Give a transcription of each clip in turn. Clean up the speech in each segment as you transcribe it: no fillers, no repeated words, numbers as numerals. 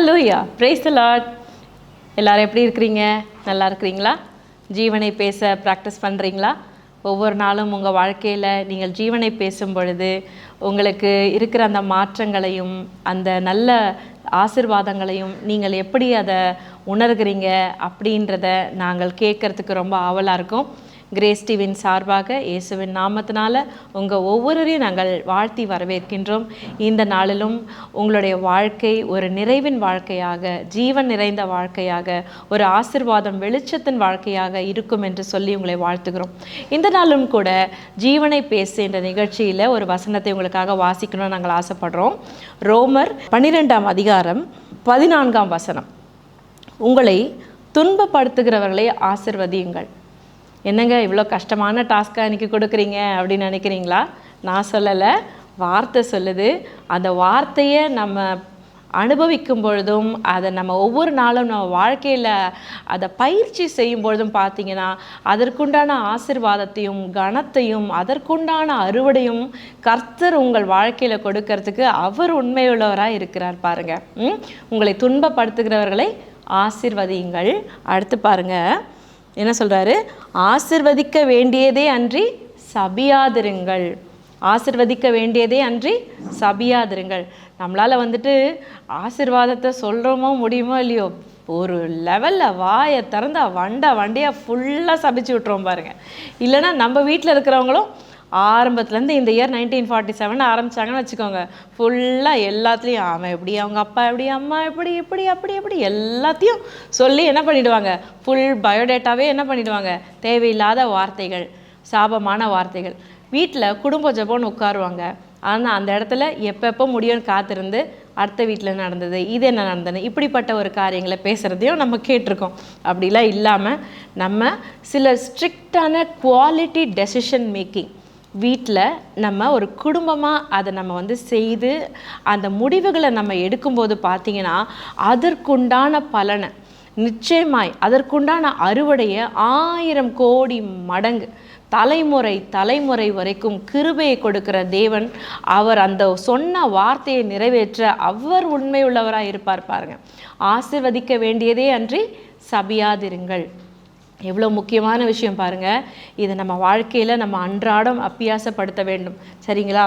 Hallelujah, praise the lord. எல்லாரும் எப்படி இருக்கிறீங்க? நல்லா இருக்கிறீங்களா? ஜீவனை பேச ப்ராக்டிஸ் பண்ணுறீங்களா? ஒவ்வொரு நாளும் உங்கள் வாழ்க்கையில் நீங்கள் ஜீவனை பேசும் பொழுது உங்களுக்கு இருக்கிற அந்த மாற்றங்களையும் அந்த நல்ல ஆசீர்வாதங்களையும் நீங்கள் எப்படி அதை உணர்கிறீங்க அப்படின்றத நாங்கள் கேட்குறதுக்கு ரொம்ப ஆவலாக இருக்கும். கிரேஸ் டிவியின் சார்பாக இயேசுவின் நாமத்தினால உங்கள் ஒவ்வொருவரையும் நாங்கள் வாழ்த்தி வரவேற்கின்றோம். இந்த நாளிலும் உங்களுடைய வாழ்க்கை ஒரு நிறைவின் வாழ்க்கையாக, ஜீவன் நிறைந்த வாழ்க்கையாக, ஒரு ஆசீர்வாதம் வெளிச்சத்தின் வாழ்க்கையாக இருக்கும் என்று சொல்லி உங்களை வாழ்த்துகிறோம். இந்த நாளும் கூட ஜீவனை பேசு என்ற நிகழ்ச்சியில் ஒரு வசனத்தை உங்களுக்காக வாசிக்கணும்னு நாங்கள் ஆசைப்படுறோம். ரோமர் 12ஆம் அதிகாரம் 14ஆம் வசனம். உங்களை துன்பப்படுத்துகிறவர்களை ஆசீர்வதியுங்கள். என்னங்க இவ்வளோ கஷ்டமான டாஸ்க்காக இன்றைக்கி கொடுக்குறீங்க அப்படின்னு நினைக்கிறீங்களா? நான் சொல்லலை, வார்த்தை சொல்லுது. அந்த வார்த்தையை நம்ம அனுபவிக்கும் பொழுதும் அதை நம்ம ஒவ்வொரு நாளும் நம்ம வாழ்க்கையில் அதை பயிற்சி செய்யும் பொழுதும் பார்த்திங்கன்னா அதற்குண்டான ஆசீர்வாதத்தையும் கனத்தையும் அதற்குண்டான அறுவடையும் கர்த்தர் உங்கள் வாழ்க்கையில் கொடுக்கறதுக்கு அவர் உண்மையுள்ளவராக இருக்கிறார். பாருங்கள், உங்களை துன்பப்படுத்துகிறவர்களை ஆசீர்வதியுங்கள். அடுத்து பாருங்கள் என்ன சொல்கிறாரு? ஆசீர்வதிக்க வேண்டியதே அன்றி சபியாதிருங்கள். ஆசீர்வதிக்க வேண்டியதே அன்றி சபியாதிருங்கள். நம்மளால் ஆசீர்வாதத்தை சொல்கிறோமோ முடியுமோ இல்லையோ, ஒரு லெவலில் வாயை திறந்தா வண்டியாக ஃபுல்லாக சபிச்சு விட்டுருவோம் பாருங்கள். இல்லைன்னா நம்ம வீட்டில் இருக்கிறவங்களும் ஆரம்பத்துலேருந்து இந்த இயர் 1947 ஆரம்பித்தாங்கன்னு வச்சுக்கோங்க, ஃபுல்லாக எல்லாத்துலேயும் அவன் எப்படி, அவங்க அப்பா எப்படி, அம்மா எப்படி, இப்படி அப்படி எப்படி எல்லாத்தையும் சொல்லி என்ன பண்ணிவிடுவாங்க, ஃபுல் பயோடேட்டாவே என்ன பண்ணிவிடுவாங்க, தேவையில்லாத வார்த்தைகள், சாபமான வார்த்தைகள். வீட்டில் குடும்ப ஜெபம்னு உட்காருவாங்க. ஆனால் அந்த இடத்துல எப்போ முடியும்னு காத்திருந்து அடுத்த வீட்டில் நடந்தது, இது என்ன நடந்தது, இப்படிப்பட்ட ஒரு காரியங்களை பேசுகிறதையும் நம்ம கேட்டிருக்கோம். அப்படிலாம் இல்லாமல் நம்ம சில ஸ்ட்ரிக்டான குவாலிட்டி டெசிஷன் மேக்கிங் வீட்டில் நம்ம ஒரு குடும்பமாக அதை நம்ம செய்து அந்த முடிவுகளை நம்ம எடுக்கும்போது பார்த்திங்கன்னா அதற்குண்டான பலனை நிச்சயமாய் அதற்குண்டான அறுவடையை 1000 கோடி மடங்கு தலைமுறை வரைக்கும் கிருபையை கொடுக்கிற தேவன், அவர் அந்த சொன்ன வார்த்தையை நிறைவேற்ற அவர் உண்மையுள்ளவராக இருப்பார். பாருங்க, ஆசீர்வதிக்க வேண்டியதே அன்றி சபியாதிருங்கள். எவ்வளோ முக்கியமான விஷயம் பாருங்கள். இதை நம்ம வாழ்க்கையில் நம்ம அன்றாடம் அபியாசப்படுத்த வேண்டும். சரிங்களா?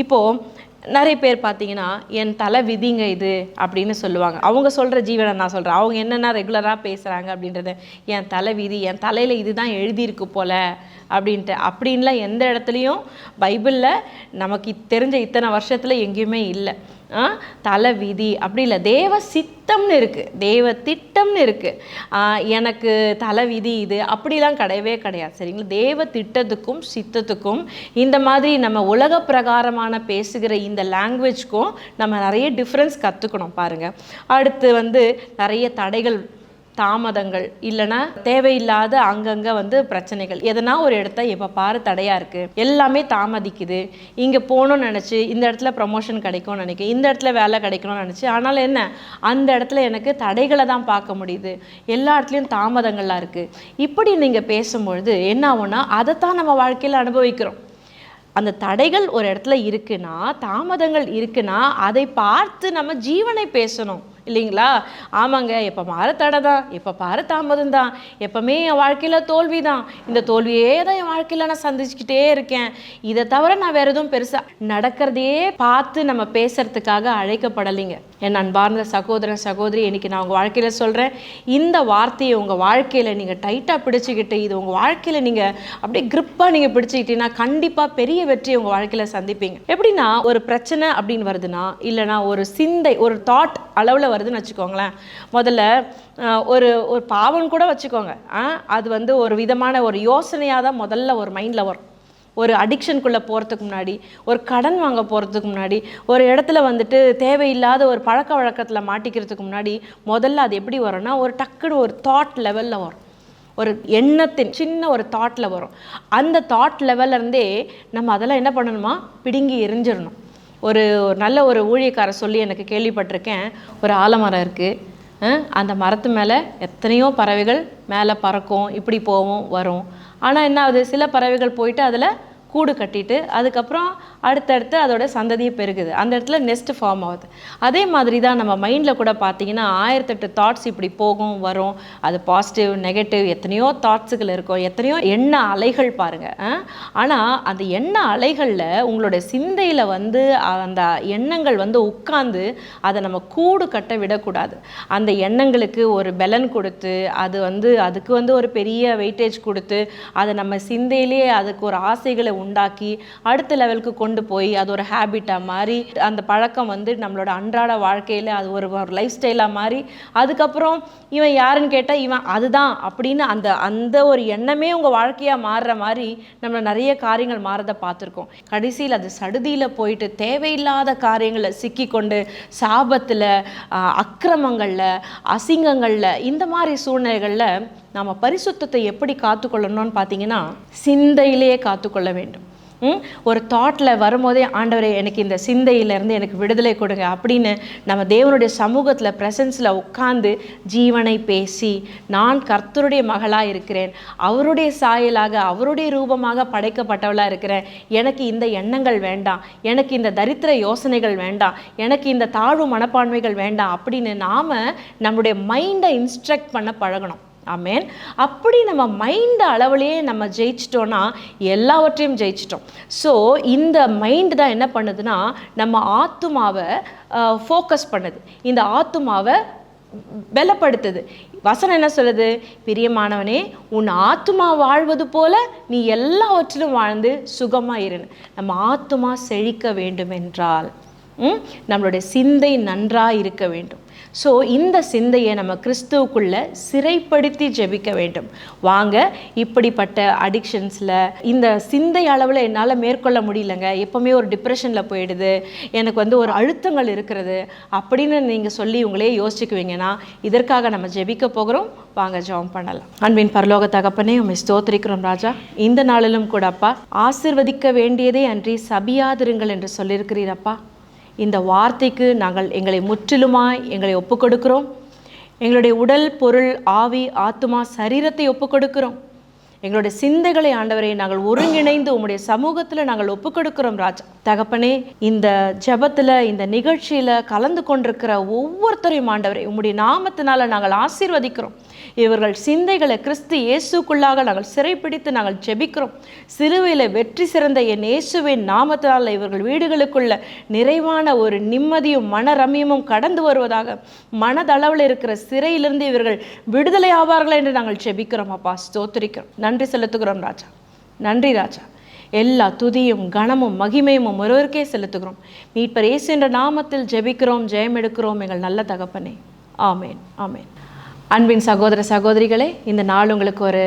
இப்போது நிறைய பேர் பார்த்தீங்கன்னா என் தலை விதிங்க இது அப்படின்னு சொல்லுவாங்க. அவங்க சொல்கிற ஜீவனை நான் சொல்கிறேன். அவங்க என்னென்னா ரெகுலராக பேசுகிறாங்க அப்படின்றது, என் தலை விதி, என் தலையில் இதுதான் எழுதியிருக்கு போல் அப்படின்ட்டு. அப்படின்லாம் எந்த இடத்துலையும் பைபிளில் நமக்கு தெரிஞ்ச இத்தனை வருஷத்தில் எங்கேயுமே இல்லை. தலை விதி அப்படி இல்லை, தேவ சித்தம்னு இருக்குது, தேவ திட்டம்னு இருக்குது. எனக்கு தலை விதி இது அப்படிலாம் கிடையவே கிடையாது. சரிங்களா? தேவ திட்டத்துக்கும் சித்தத்துக்கும் இந்த மாதிரி நம்ம உலக பிரகாரமான பேசுகிற இந்த லாங்குவேஜ்க்கும் நம்ம நிறைய டிஃப்ரென்ஸ் கற்றுக்கணும். பாருங்கள், அடுத்து நிறைய தடைகள், தாமதங்கள், இல்லைன்னா தேவையில்லாத அங்கங்கே பிரச்சனைகள், எதனா ஒரு இடத்த எப்போ பாரு தடையாக இருக்குது, எல்லாமே தாமதிக்குது. இங்கே போகணும்னு நினச்சி இந்த இடத்துல ப்ரமோஷன் கிடைக்கும்னு நினைக்கிறேன், இந்த இடத்துல வேலை கிடைக்கணும்னு நினச்சி, ஆனால் என்ன அந்த இடத்துல எனக்கு தடைகளை தான் பார்க்க முடியுது, எல்லா இடத்துலையும் தாமதங்கள்லாம் இருக்குது. இப்படி நீங்கள் பேசும்பொழுது என்ன ஆகும்னா அதைத்தான் நம்ம வாழ்க்கையில் அனுபவிக்கிறோம். அந்த தடைகள் ஒரு இடத்துல இருக்குன்னா, தாமதங்கள் இருக்குன்னா அதை பார்த்து நம்ம ஜீவனை பேசணும் இல்லைங்களா? ஆமாங்க, எப்போ பாரு தடை தான், எப்போ பாரு தாமதம் தான், எப்பவுமே என் வாழ்க்கையில் தோல்வி தான், இந்த தோல்வியே தான் என் வாழ்க்கையில் நான் சந்திச்சுக்கிட்டே இருக்கேன், இதை தவிர நான் வேறு எதுவும் பெருசாக நடக்கிறதையே பார்த்து நம்ம பேசுறதுக்காக அழைக்கப்படலைங்க. என் அன்பார்ந்த சகோதரன் சகோதரி, இன்றைக்கி நான் உங்கள் வாழ்க்கையில் சொல்கிறேன், இந்த வார்த்தையை உங்கள் வாழ்க்கையில் நீங்கள் டைட்டாக பிடிச்சிக்கிட்டு இது உங்கள் வாழ்க்கையில் நீங்கள் அப்படியே கிரிப்பாக நீங்கள் பிடிச்சிக்கிட்டீங்கன்னா கண்டிப்பாக பெரிய வெற்றியை உங்கள் வாழ்க்கையில் சந்திப்பீங்க. எப்படின்னா, ஒரு பிரச்சனை அப்படின்னு வருதுன்னா, இல்லைனா ஒரு சிந்தை, ஒரு தாட் அளவில் வருதுன்னு வச்சுக்கோங்களேன். முதல்ல ஒரு பாவம் கூட வச்சுக்கோங்க, அது ஒரு விதமான ஒரு யோசனையாக தான் முதல்ல ஒரு மைண்டில் வரும். ஒரு அடிக்ஷனுக்குள்ளே போகிறதுக்கு முன்னாடி, ஒரு கடன் வாங்க போகிறதுக்கு முன்னாடி, ஒரு இடத்துல தேவையில்லாத ஒரு பழக்க வழக்கத்தில் மாட்டிக்கிறதுக்கு முன்னாடி முதல்ல அது எப்படி வரும்னா ஒரு டக்குன்னு ஒரு தாட் லெவலில் வரும், ஒரு எண்ணத்தின் சின்ன ஒரு தாட்டில் வரும். அந்த தாட் லெவல்லேருந்தே நம்ம அதெல்லாம் என்ன பண்ணணுமா, பிடுங்கி எரிஞ்சிடணும். ஒரு நல்ல ஒரு ஊழியக்காரர் சொல்லி எனக்கு கேள்விப்பட்டிருக்கேன். ஒரு ஆலமரம் இருக்குது, அந்த மரத்து மேலே எத்தனையோ பறவைகள் மேலே பறக்கும், இப்படி போகும் வரும். ஆனால் என்ன ஆகுது, சில பறவைகள் போயிட்டு அதில் கூடு கட்டிட்டு அதுக்கப்புறம் அடுத்தடுத்து அதோட சந்ததியை பெருகுது, அந்த இடத்துல நெஸ்ட் ஃபார்ம் ஆகுது. அதே மாதிரி தான் நம்ம மைண்டில் கூட பார்த்தீங்கன்னா 1008 தாட்ஸ் இப்படி போகும் வரும். அது பாசிட்டிவ் நெகட்டிவ் எத்தனையோ தாட்ஸுகள் இருக்கும், எத்தனையோ எண்ண அலைகள் பாருங்கள். ஆனால் அந்த எண்ண அலைகளில் உங்களோட சிந்தையில் வந்து அந்த எண்ணங்கள் வந்து உட்கார்ந்து அதை நம்ம கூடு கட்ட விடக்கூடாது. அந்த எண்ணங்களுக்கு ஒரு பலன் கொடுத்து அது வந்து அதுக்கு வந்து ஒரு பெரிய வெயிட்டேஜ் கொடுத்து அதை நம்ம சிந்தையிலேயே அதுக்கு ஒரு ஆசைகளை உண்டாக்கி அடுத்த லெவலுக்கு கொண்டு போய் அது ஒரு ஹேபிட்டாக மாறி அந்த பழக்கம் வந்து நம்மளோட அன்றாட வாழ்க்கையில் அது ஒரு லைஃப் ஸ்டைலாக மாறி அதுக்கப்புறம் இவன் யாருன்னு கேட்டால் இவன் அதுதான் அப்படின்னு அந்த அந்த ஒரு எண்ணமே உங்கள் வாழ்க்கையாக மாறுற மாதிரி நம்ம நிறைய காரியங்கள் மாறதை பார்த்துருக்கோம். கடைசியில் அது சடுதியில் போயிட்டு தேவையில்லாத காரியங்களை சிக்கிக்கொண்டு சாபத்தில், அக்கிரமங்களில், அசிங்கங்களில், இந்த மாதிரி சூழ்நிலைகளில் நம்ம பரிசுத்தத்தை எப்படி காத்துக்கொள்ளணும்னு பார்த்தீங்கன்னா சிந்தையிலேயே காத்துக்கொள்ள வேண்டும். ஒரு தாட்டில் வரும்போதே ஆண்டவரே எனக்கு இந்த சிந்தையிலேருந்து எனக்கு விடுதலை கொடுங்க அப்படின்னு நம்ம தேவனுடைய சமூகத்தில் ப்ரெசன்ஸில் உட்கார்ந்து ஜீவனை பேசி நான் கர்த்தருடைய மகளாக இருக்கிறேன், அவருடைய சாயலாக அவருடைய ரூபமாக படைக்கப்பட்டவளாக இருக்கிறேன், எனக்கு இந்த எண்ணங்கள் வேண்டாம், எனக்கு இந்த தரித்திர யோசனைகள் வேண்டாம், எனக்கு இந்த தாழ்வு மனப்பான்மைகள் வேண்டாம் அப்படின்னு நாம் நம்முடைய மைண்டை இன்ஸ்ட்ரக்ட் பண்ண பழகணும். ஆமேன். அப்படி நம்ம மைண்ட் அளவுலேயே நம்ம ஜெயிச்சிட்டோன்னா எல்லாவற்றையும் ஜெயிச்சிட்டோம். ஸோ இந்த மைண்டு தான் என்ன பண்ணுதுன்னா நம்ம ஆத்துமாவை ஃபோக்கஸ் பண்ணுது, இந்த ஆத்துமாவை பலப்படுத்துது. வசனம் என்ன சொல்லுது? பிரியமானவனே, உன் ஆத்துமா வாழ்வது போல நீ எல்லாவற்றிலும் வாழ்ந்து சுகமாக இருன்னு. நம்ம ஆத்துமா செழிக்க வேண்டும் என்றால் நம்மளுடைய சிந்தை நன்றாக இருக்க வேண்டும். ஸோ இந்த சிந்தையை நம்ம கிறிஸ்துவுக்குள்ளே சிறைப்படுத்தி ஜெபிக்க வேண்டும். வாங்க, இப்படிப்பட்ட அடிக்ஷன்ஸில் இந்த சிந்தை அளவில் என்னால் மேற்கொள்ள முடியலங்க, எப்போவுமே ஒரு டிப்ரெஷனில் போயிடுது, எனக்கு வந்து ஒரு அழுத்தங்கள் இருக்கிறது அப்படின்னு நீங்கள் சொல்லி உங்களே யோசிச்சுக்குவீங்கன்னா இதற்காக நம்ம ஜெபிக்க போகிறோம். வாங்க ஜெபம் பண்ணலாம். அன்பின் பரலோக தகப்பனே, உம்மை ஸ்தோத்திரிக்கிறோம் ராஜா. இந்த நாளிலும் கூட அப்பா, ஆசீர்வதிக்க வேண்டியதே அன்றி சபியாதிருங்கள் என்று சொல்லியிருக்கிறீரப்பா. இந்த வார்த்தைக்கு நாங்கள் எங்களை முற்றிலுமாய் எங்களை ஒப்புக்கொடுக்கிறோம். எங்களுடைய உடல், பொருள், ஆவி, ஆத்துமா, சரீரத்தை ஒப்புக்கொடுக்கிறோம். எங்களுடைய சிந்தைகளை ஆண்டவரை நாங்கள் ஒருங்கிணைந்து உம்முடைய சமூகத்தில் நாங்கள் ஒப்புக்கொடுக்கிறோம் ராஜா. தகப்பனே, இந்த ஜெபத்தில் இந்த நிகழ்ச்சியில் கலந்து கொண்டிருக்கிற ஒவ்வொருத்தரையும் ஆண்டவரை உம்முடைய நாமத்தினால நாங்கள் ஆசீர்வதிக்கிறோம். இவர்கள் சிந்தைகளை கிறிஸ்து இயேசுக்குள்ளாக நாங்கள் சிறைப்பிடித்து நாங்கள் ஜெபிக்கிறோம். சிலுவையில் வெற்றி சிறந்த என் இயேசுவின் நாமத்தினால் இவர்கள் வீடுகளுக்குள்ள நிறைவான ஒரு நிம்மதியும் மனரமியமும் கடந்து வருவதாக, மனதளவில் இருக்கிற சிறையிலிருந்து இவர்கள் விடுதலை ஆவார்கள் என்று நாங்கள் ஜெபிக்கிறோம் அப்பா. ஸ்தோத்திரிக்கிறோம், நன்றி செலுத்துகிறோம் ராஜா. நன்றி ராஜா. எல்லா துதியும் கனமும் மகிமையும் ஒருவருக்கே செலுத்துகிறோம். மீட்பர் இயேசு என்ற நாமத்தில் ஜெபிக்கிறோம், ஜெயம் எடுக்கிறோம் எங்கள் நல்ல தகப்பனே. ஆமேன், ஆமேன். அன்பின் சகோதர சகோதரிகளே, இந்த நாள் உங்களுக்கு ஒரு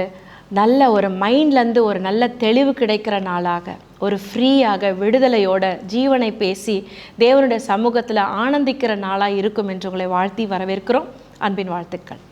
நல்ல ஒரு மைண்ட்லேருந்து ஒரு நல்ல தெளிவு கிடைக்கிற நாளாக, ஒரு ஃப்ரீயாக விடுதலையோட ஜீவனை பேசி தேவனுடைய சமூகத்தில் ஆனந்திக்கிற நாளாக இருக்கும் என்று உங்களை வாழ்த்தி வரவேற்கிறோம். அன்பின் வாழ்த்துக்கள்.